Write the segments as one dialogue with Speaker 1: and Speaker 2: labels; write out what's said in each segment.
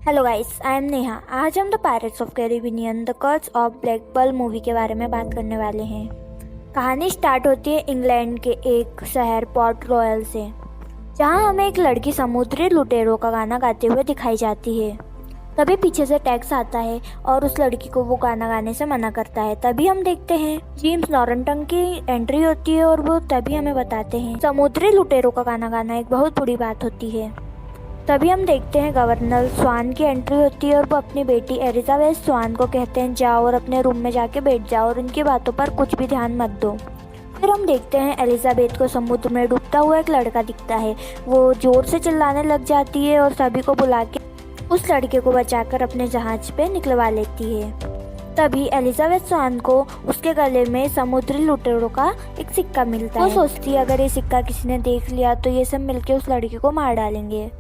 Speaker 1: Hello guys, I am Neha. आज हम the Pirates of Caribbean the Curse of Black Pearl movie के बारे में बात करने वाले हैं। कहानी स्टार्ट होती है इंग्लैंड के एक शहर पोर्ट रॉयल से, जहां हमें एक लड़की समुद्री लुटेरों का गाना गाते हुए दिखाई जाती है। तभी पीछे से टैक्स आता है और उस लड़की को वो गाना गाने से मना करता है। तभी हम देखते हैं जेम्स नॉरंटन की एंट्री होती है और वो तभी हमें बताते हैं समुद्री लुटेरों का गाना गाना एक बहुत बुरी बात होती है। तभी हम देखते हैं गवर्नर स्वान की एंट्री होती है और वो अपनी बेटी एलिजाबेथ स्वान को कहते हैं जाओ और अपने रूम में जाके बैठ जाओ और उनकी बातों पर कुछ भी ध्यान मत दो। फिर हम देखते हैं एलिजाबेथ को समुद्र में डूबता हुआ एक लड़का दिखता है। वो जोर से चिल्लाने लग जाती है और सभी को बुला के उस लड़के को बचाकर अपने जहाज पे निकलवा लेती है। तभी एलिजाबेथ स्वान को उसके गले में समुद्री लुटेरों का एक सिक्का मिलता है। वो सोचती है अगर ये सिक्का किसी ने देख लिया तो ये सब मिलके उस लड़के को मार डालेंगे।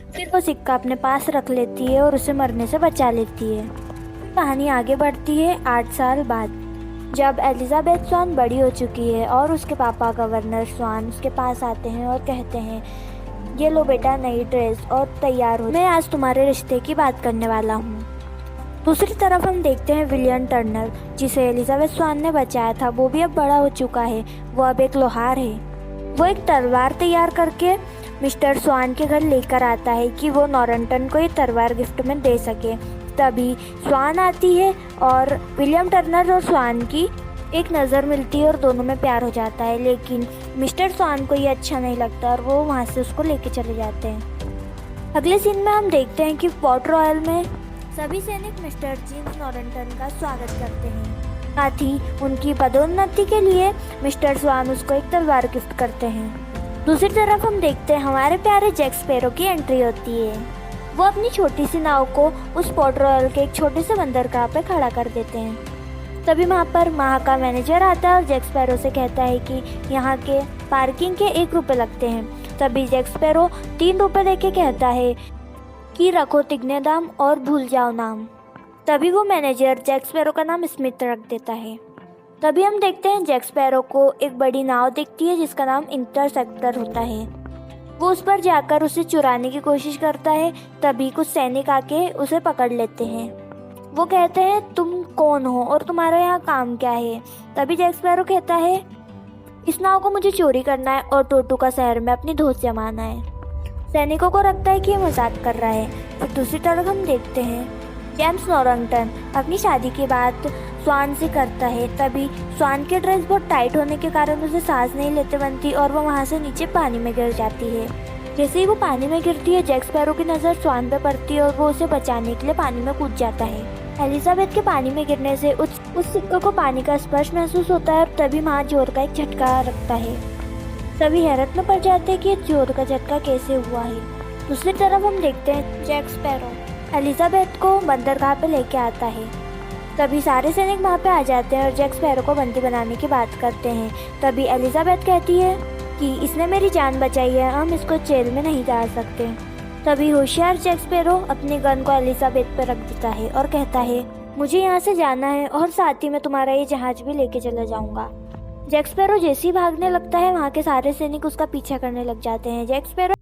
Speaker 1: फिर वो सिक्का अपने पास रख लेती है और उसे मरने से बचा लेती है। कहानी आगे बढ़ती है 8 साल बाद, जब एलिजाबेथ स्वान बड़ी हो चुकी है और उसके पापा गवर्नर स्वान उसके पास आते हैं और कहते हैं ये लो बेटा नई ड्रेस और तैयार हो, मैं आज तुम्हारे रिश्ते की बात करने वाला हूँ। दूसरी तरफ हम देखते हैं विलियम टर्नर, जिसे एलिजाबेथ स्वान ने बचाया था, वो भी अब बड़ा हो चुका है। वो अब एक लोहार है। वो एक तलवार तैयार करके मिस्टर स्वान के घर लेकर आता है कि वो नॉरंटन को ये तलवार गिफ्ट में दे सके। तभी स्वान आती है और विलियम टर्नर और स्वान की एक नज़र मिलती है और दोनों में प्यार हो जाता है। लेकिन मिस्टर स्वान को ये अच्छा नहीं लगता और वो वहाँ से उसको लेके चले जाते हैं। अगले सीन में हम देखते हैं कि पोर्ट रॉयल में सभी सैनिक मिस्टर जेम्स नॉरंटन का स्वागत करते हैं। साथ ही उनकी पदोन्नति के लिए मिस्टर स्वान उसको एक तलवार गिफ्ट करते हैं। दूसरी तरफ हम देखते हैं हमारे प्यारे जैक स्पैरो की एंट्री होती है। वो अपनी छोटी सी नाव को उस पोर्ट रॉयल के एक छोटे से बंदरगाह पे खड़ा कर देते हैं। तभी वहाँ पर वहाँ का मैनेजर आता है और जैक स्पैरो से कहता है कि यहाँ के पार्किंग के 1 रुपये लगते हैं। तभी जैक स्पैरो 3 रुपये देके कहता है कि रखो तिगने दाम और भूल जाओ नाम। तभी वो मैनेजर जैक स्पैरो का नाम स्मिथ रख देता है। तभी हम देखते हैं जैक स्पैरो को एक बड़ी नाव दिखती है जिसका नाम इंटरसेप्टर होता है। वो उस पर जाकर उसे चुराने की कोशिश करता है। तभी कुछ सैनिक आके उसे पकड़ लेते हैं। वो कहते हैं तुम कौन हो और तुम्हारा यहाँ काम क्या है। तभी जैक स्पैरो कहता है इस नाव को मुझे चोरी करना है और टोटू का शहर में अपनी धोस जमाना है। सैनिकों को लगता है कि ये मजाक कर रहा है। फिर दूसरी तरफ हम देखते हैं जेम्स नॉरंटन अपनी शादी की बात स्वान से करता है। तभी स्वान की ड्रेस बहुत टाइट होने के कारण उसे सांस नहीं लेते बनती और वो वहाँ से नीचे पानी में गिर जाती है। जैसे ही वो पानी में गिरती है जैक स्पैरो की नज़र स्वान पे पड़ती है और वो उसे बचाने के लिए पानी में कूद जाता है। एलिजाबेथ के पानी में गिरने से उस सिक्के को पानी का स्पर्श महसूस होता है और तभी माँ जोर का एक झटका रखता है। सभी हैरत में पड़ जाते हैं कि ये जोर का झटका कैसे हुआ है। दूसरी तरफ हम देखते हैं जैक स्पैरो एलिजाबेथ को बंदरगाह पे लेके आता है। तभी सारे सैनिक वहाँ पे आ जाते हैं और जैक स्पैरो को बंदी बनाने की बात करते हैं। तभी एलिजाबेथ कहती है कि इसने मेरी जान बचाई है, हम इसको जेल में नहीं डाल सकते। तभी होशियार जैक स्पैरो अपनी गन को एलिजाबेथ पर रख देता है और कहता है मुझे यहाँ से जाना है और साथ ही मैं तुम्हारा ये जहाज भी लेके चला जाऊँगा। जैक स्पैरो जैसे ही भागने लगता है वहाँ के सारे सैनिक उसका पीछा करने लग जाते हैं। जैक स्पैरो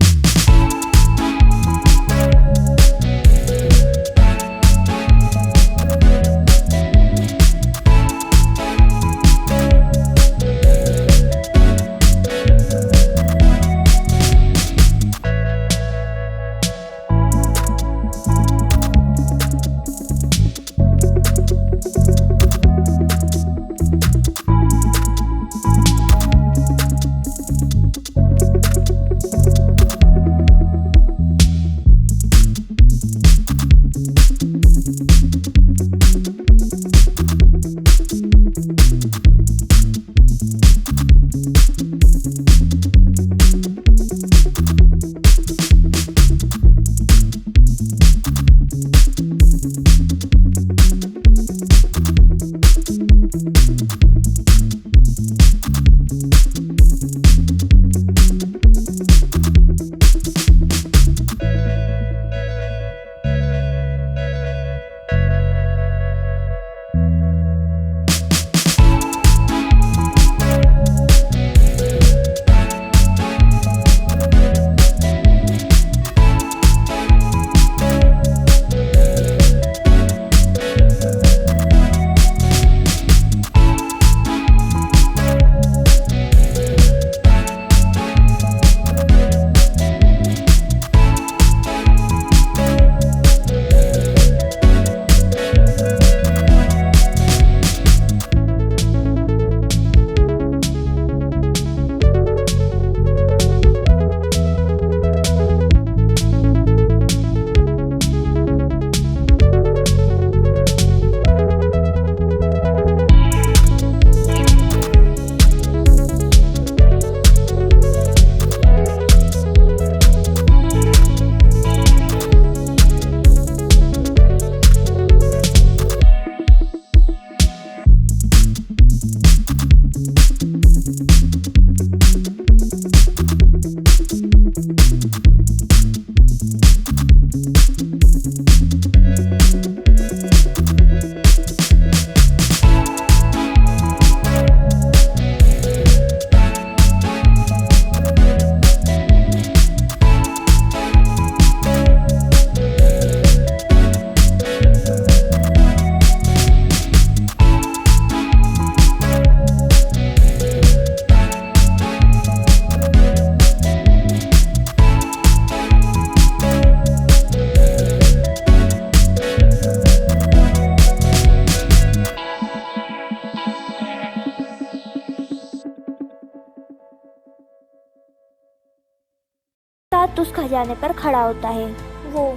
Speaker 1: खजाने पर खड़ा होता है। वो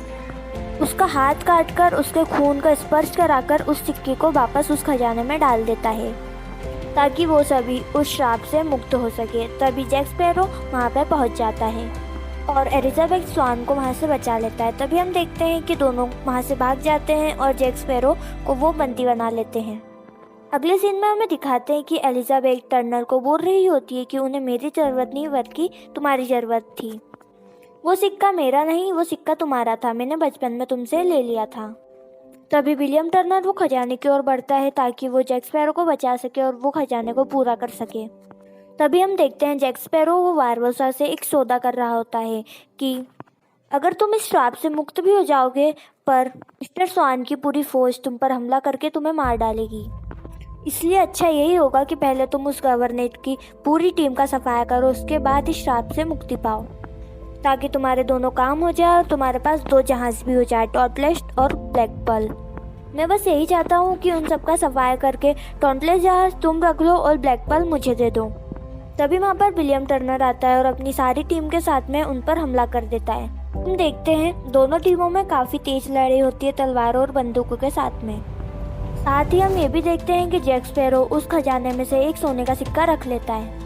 Speaker 1: उसका हाथ काटकर उसके खून का स्पर्श कराकर उस सिक्के को वापस उस खजाने में डाल देता है ताकि वो सभी उस श्राप से मुक्त हो सके। तभी जैक स्पैरो वहाँ पर पहुँच जाता है और एलिजाबेथ स्वान को वहाँ से बचा लेता है। तभी हम देखते हैं कि दोनों वहाँ से भाग जाते हैं और जैक स्पैरो को वो बंदी बना लेते हैं। अगले सीन में हमें दिखाते हैं कि एलिजाबेथ टर्नर को बोल रही होती है कि उन्हें मेरी ज़रूरत नहीं बल्कि तुम्हारी ज़रूरत थी। वो सिक्का मेरा नहीं, वो सिक्का तुम्हारा था, मैंने बचपन में तुमसे ले लिया था। तभी विलियम टर्नर वो खजाने की ओर बढ़ता है ताकि वो जैक स्पैरो को बचा सके और वो खजाने को पूरा कर सके। तभी हम देखते हैं जैक स्पैरो वो बारबोसा से एक सौदा कर रहा होता है कि अगर तुम इस श्राप से मुक्त भी हो जाओगे पर मिस्टर स्वान की पूरी फौज तुम पर हमला करके तुम्हें मार डालेगी। इसलिए अच्छा यही होगा कि पहले तुम उस गवर्नेट की पूरी टीम का सफाया करो, उसके बाद इस श्राप से मुक्ति पाओ ताकि तुम्हारे दोनों काम हो जाए और तुम्हारे पास 2 जहाज भी हो जाए, टॉर्टलेस और ब्लैक पर्ल। मैं बस यही चाहता हूँ कि उन सबका सफाया करके टॉर्टलेस जहाज तुम रख लो और ब्लैक पर्ल मुझे दे दो। तभी वहाँ पर विलियम टर्नर आता है और अपनी सारी टीम के साथ में उन पर हमला कर देता है। हम देखते हैं दोनों टीमों में काफ़ी तेज लड़ाई होती है तलवारों और बंदूकों के साथ में। साथ ही हम ये भी देखते हैं कि जैक स्पैरो उस खजाने में से एक सोने का सिक्का रख लेता है।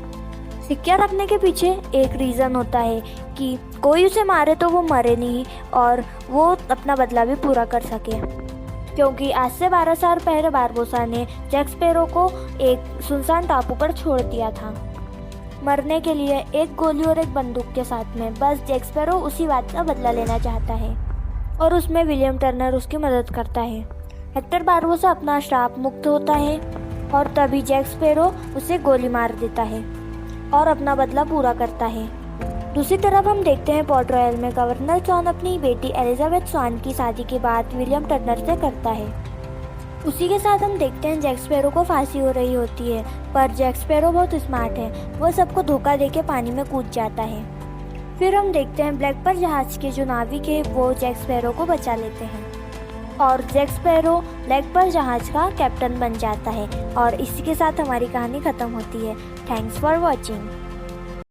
Speaker 1: सिक्का रखने के पीछे एक रीज़न होता है कि कोई उसे मारे तो वो मरे नहीं और वो अपना बदला भी पूरा कर सके, क्योंकि आज से 12 साल पहले बारबोसा ने जैक स्पैरो को एक सुनसान टापू पर छोड़ दिया था मरने के लिए, एक गोली और एक बंदूक के साथ में। बस जैक स्पैरो उसी बात का बदला लेना चाहता है और उसमें विलियम टर्नर उसकी मदद करता है। हेक्टर बारबोसा अपना श्राप मुक्त होता है और तभी जैक स्पैरो उसे गोली मार देता है और अपना बदला पूरा करता है। दूसरी तरफ हम देखते हैं पोर्ट रॉयल में गवर्नर स्वान अपनी बेटी एलिजाबेथ स्वान की शादी की बात विलियम टर्नर से करता है। उसी के साथ हम देखते हैं जैक स्पैरो को फांसी हो रही होती है, पर जैक स्पैरो बहुत स्मार्ट है, वो सबको धोखा देके पानी में कूद जाता है। फिर हम देखते हैं ब्लैक पर्ल जहाज के जो नाविक है वो जैक स्पैरो को बचा लेते हैं और जैक स्पैरो ब्लैक पर्ल जहाज का कैप्टन बन जाता है। और इसी के साथ हमारी कहानी ख़त्म होती है। Thanks for watching.